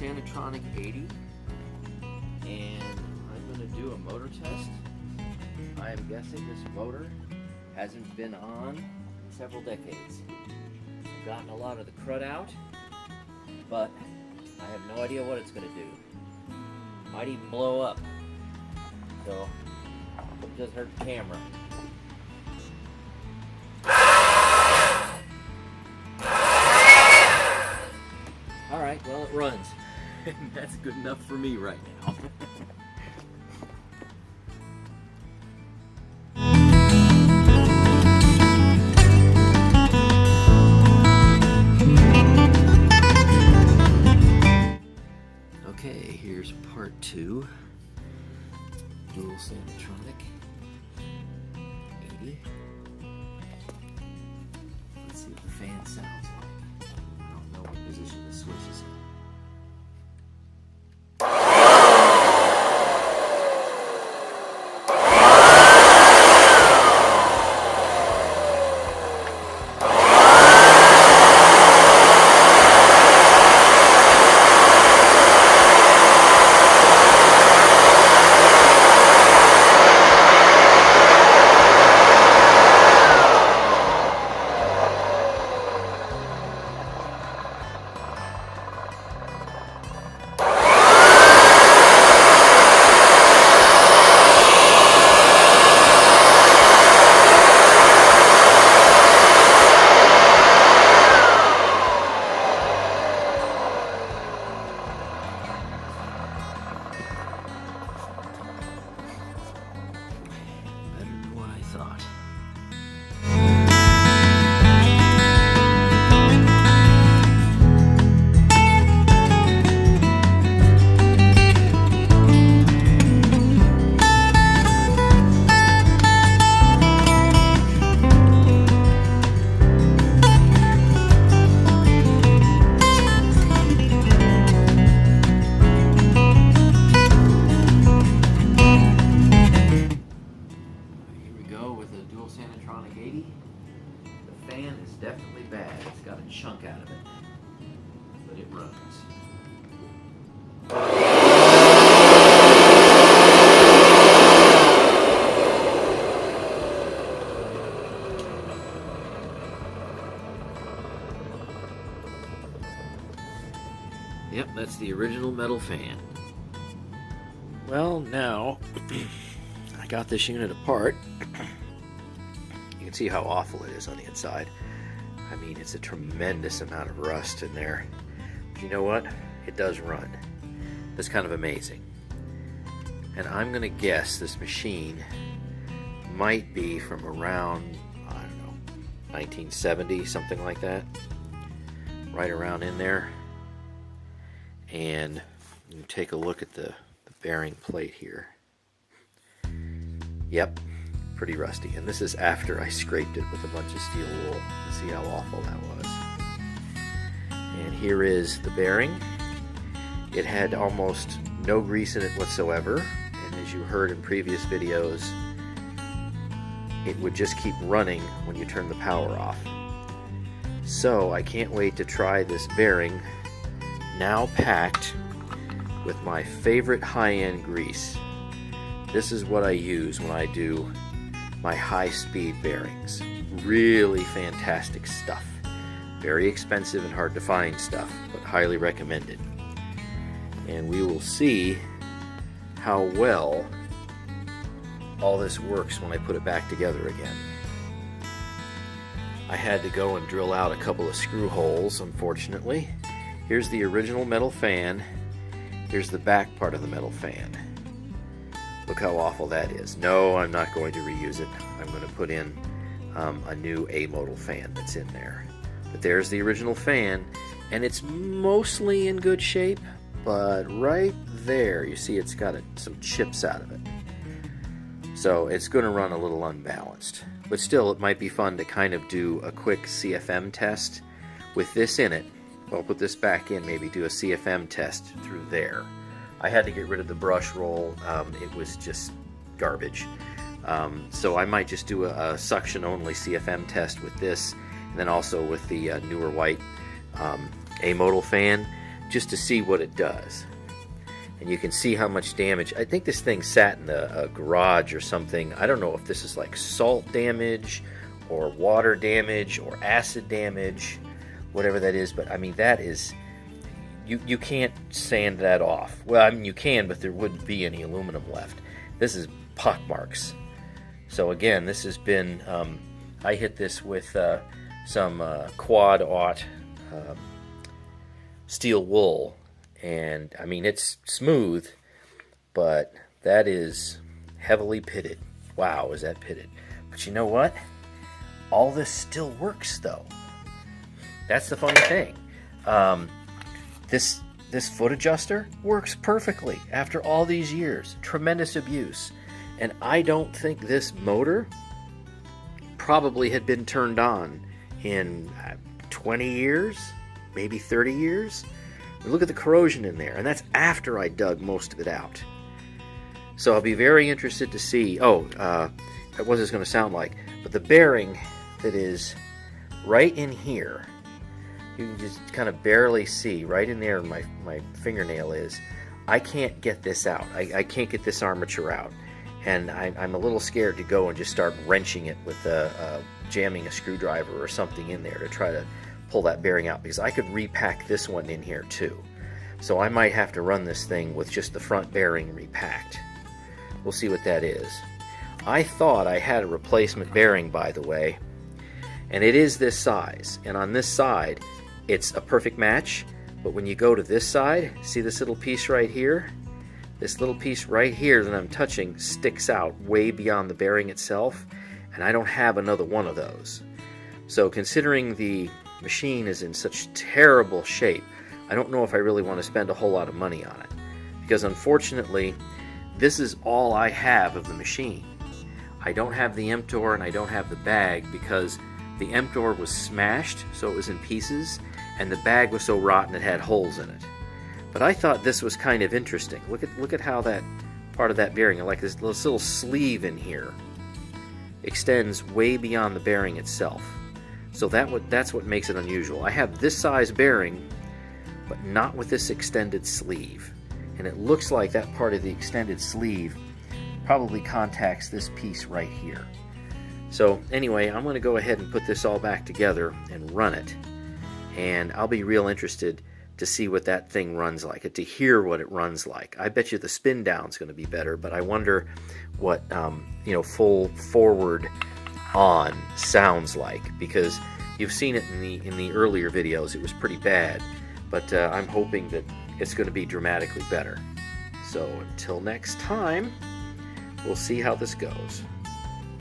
Sanitronic 80, and I'm going to do a motor test. I am guessing this motor hasn't been on in several decades. I've gotten a lot of the crud out, but I have no idea what it's going to do. Might even blow up, so it doesn't hurt the camera. Alright, well, it runs. That's good enough for me right now. Okay, here's part 2. Dual Sanitronic 80. Let's see what the fan sounds like. I don't know what position the switch is in. Thought. With a dual Sanitronic 80, the fan is definitely bad. It's got a chunk out of it, but it runs. Yep, that's the original metal fan. Well, now I got this unit apart. You can see how awful it is on the inside. I mean, it's a tremendous amount of rust in there. But you know what? It does run. That's kind of amazing. And I'm going to guess this machine might be from around, I don't know, 1970, something like that. Right around in there. And you take a look at the bearing plate here. Yep. Pretty rusty, and this is after I scraped it with a bunch of steel wool to see how awful that was. And here is the bearing. It had almost no grease in it whatsoever, and as you heard in previous videos, it would just keep running when you turn the power off. So I can't wait to try this bearing, now packed with my favorite high-end grease. This is what I use when I do my high-speed bearings. Really fantastic stuff. Very expensive and hard to find stuff, but highly recommended. And we will see how well all this works when I put it back together again. I had to go and drill out a couple of screw holes, unfortunately. Here's the original metal fan. Here's the back part of the metal fan. Look how awful that is. No, I'm not going to reuse it. I'm going to put in a new A-modal fan that's in there. But there's the original fan, and it's mostly in good shape, but right there, you see it's got some chips out of it. So it's going to run a little unbalanced. But still, it might be fun to kind of do a quick CFM test with this in it. I'll put this back in, maybe do a CFM test through there. I had to get rid of the brush roll. It was just garbage. So I might just do a suction-only CFM test with this, and then also with the newer white A-modal fan, just to see what it does. And you can see how much damage. I think this thing sat in a garage or something. I don't know if this is like salt damage or water damage or acid damage, whatever that is. But I mean, that is, you can't sand that off. Well, I mean, you can, but there wouldn't be any aluminum left. This is pock marks. So again, this has been, I hit this with some quad-aught steel wool. And I mean, it's smooth, but that is heavily pitted. Wow, is that pitted? But you know what? All this still works, though. That's the funny thing. This foot adjuster works perfectly after all these years. Tremendous abuse. And I don't think this motor probably had been turned on in 20 years, maybe 30 years. Look at the corrosion in there, and that's after I dug most of it out. So I'll be very interested to see, what this going to sound like. But the bearing that is right in here, you can just kind of barely see, right in there my fingernail is, I can't get this out. I can't get this armature out. And I'm a little scared to go and just start wrenching it with jamming a screwdriver or something in there to try to pull that bearing out, because I could repack this one in here too. So I might have to run this thing with just the front bearing repacked. We'll see what that is. I thought I had a replacement bearing, by the way, and it is this size, and on this side it's a perfect match, but when you go to this side, see this little piece right here? This little piece right here that I'm touching sticks out way beyond the bearing itself, and I don't have another one of those. So considering the machine is in such terrible shape, I don't know if I really want to spend a whole lot of money on it, because unfortunately this is all I have of the machine. I don't have the emptor and I don't have the bag, because the emptor was smashed, so it was in pieces, and the bag was so rotten it had holes in it. But I thought this was kind of interesting. Look at how that part of that bearing, like this little sleeve in here, extends way beyond the bearing itself. So that's what makes it unusual. I have this size bearing, but not with this extended sleeve. And it looks like that part of the extended sleeve probably contacts this piece right here. So anyway, I'm going to go ahead and put this all back together and run it. And I'll be real interested to see what that thing runs like, to hear what it runs like. I bet you the spin down is going to be better, but I wonder what full forward on sounds like, because you've seen it in the earlier videos. It was pretty bad, but I'm hoping that it's going to be dramatically better. So until next time, we'll see how this goes.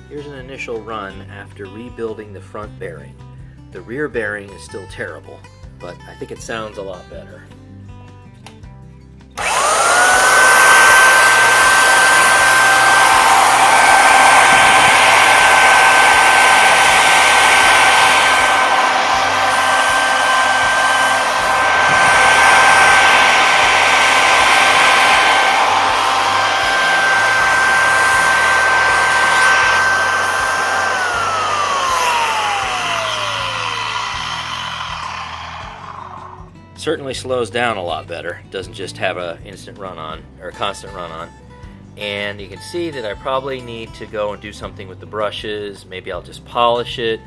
Here's an initial run after rebuilding the front bearing. The rear bearing is still terrible, but I think it sounds a lot better. Certainly slows down a lot better. Doesn't just have a instant run on, or a constant run on. And you can see that I probably need to go and do something with the brushes. Maybe I'll just polish it.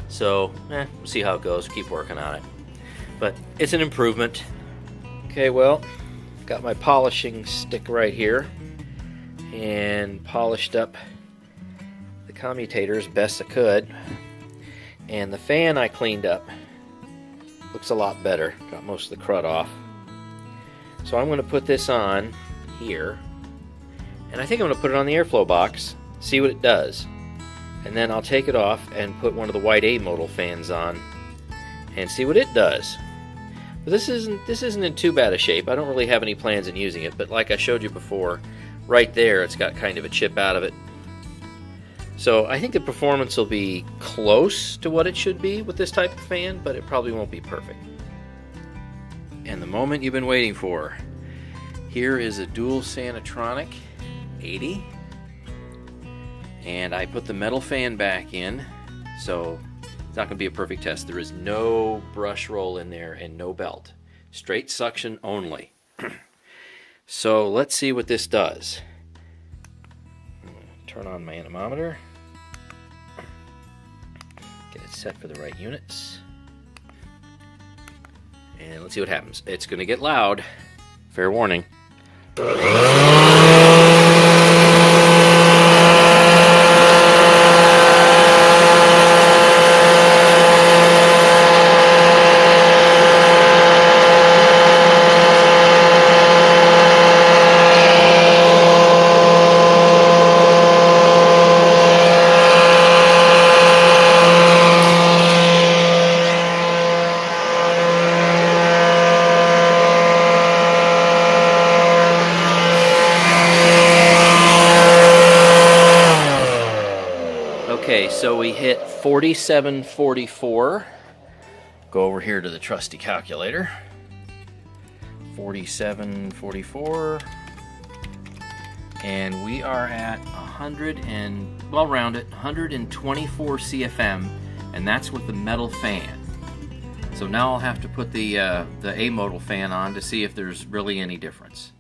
So we'll see how it goes. Keep working on it. But it's an improvement. Okay, well, got my polishing stick right here and polished up the commutators best I could. And the fan I cleaned up. Looks a lot better. Got most of the crud off. So I'm going to put this on here, and I think I'm going to put it on the airflow box, see what it does, and then I'll take it off and put one of the white A modal fans on and see what it does. But this isn't in too bad a shape. I don't really have any plans in using it, but like I showed you before, right there it's got kind of a chip out of it. So I think the performance will be close to what it should be with this type of fan, but it probably won't be perfect. And the moment you've been waiting for. Here is a dual Sanitronic 80. And I put the metal fan back in, so it's not going to be a perfect test. There is no brush roll in there and no belt. Straight suction only. So let's see what this does. Turn on my anemometer. Get it set for the right units. And let's see what happens. It's going to get loud. Fair warning. Okay, so we hit 4744. Go over here to the trusty calculator. 4744. And we are at 100 and, well, round it, 124 CFM, and that's with the metal fan. So now I'll have to put the A-modal fan on to see if there's really any difference.